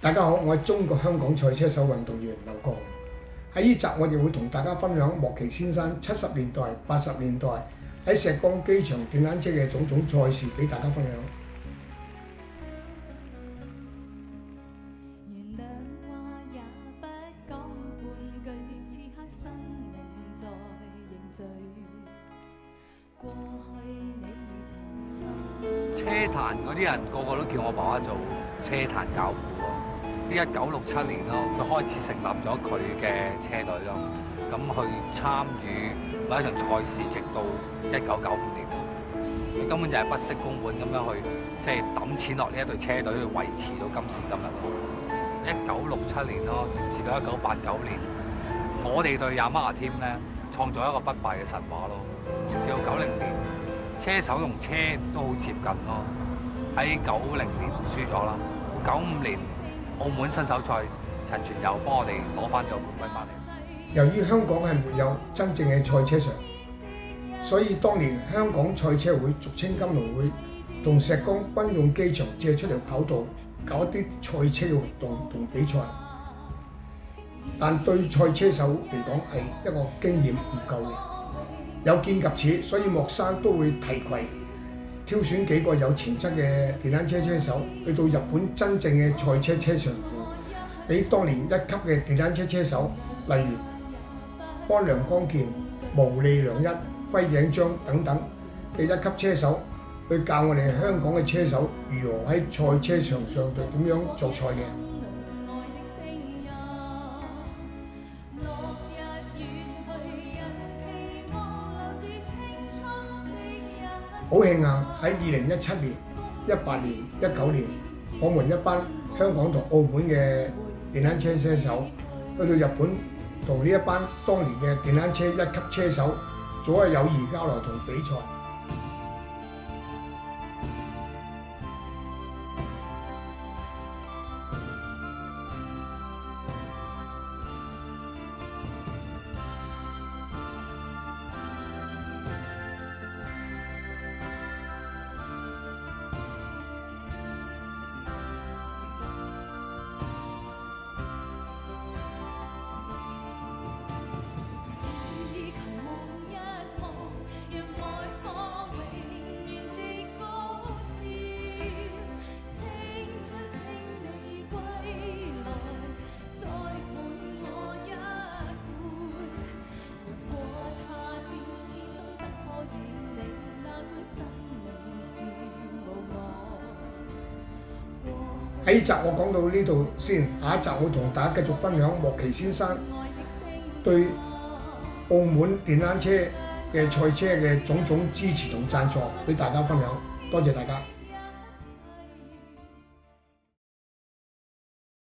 大家好，我係中國香港賽車手運動員劉國雄。喺呢集我哋會同大家分享莫奇先生70年代、80年代喺石崗機場電單車嘅種種賽事俾大家分享。車壇嗰啲人個個都叫我爸爸做車壇教父喎。呢1967年咯，佢開始成立咗佢嘅車隊咯。咁去參與每一場賽事，直到1995年。佢根本就係不惜工本咁樣去，即係抌錢落呢一隊車隊去維持到今時今日咯。1967年咯，直至到1989年，我哋對Yamaha team 咧創造一個不敗嘅神話咯。直至到90年。車手同車都好接近咯，喺90年輸咗啦，95年澳門新手賽陳全佑幫我哋攞翻個冠軍翻嚟。由於香港係沒有真正嘅賽車場，所以當年香港賽車會俗稱金龍會，同石崗軍用機場借出條跑道搞一啲賽車嘅活動同比賽，但對賽車手嚟講係一個經驗唔夠嘅。有見及此，所以莫生都會提攜挑選幾個有潛質嘅電單車車手去到日本真正嘅賽車車場，俾當年一級嘅電單車車手，例如安良江健、毛利良一、輝井章等等嘅一級車手，去教我哋香港嘅車手如何喺賽車場上度點樣做賽嘅。好慶幸喺2017年、18年、19年，我們一班香港同澳門嘅電單車車手去到日本，同呢一班當年嘅電單車一級車手做一個友誼交流同比賽。喺呢集我講到呢度先，下一集我同大家繼續分享莫奇先生對澳門電單車嘅賽車嘅種種支持同贊助俾大家分享，多謝大家。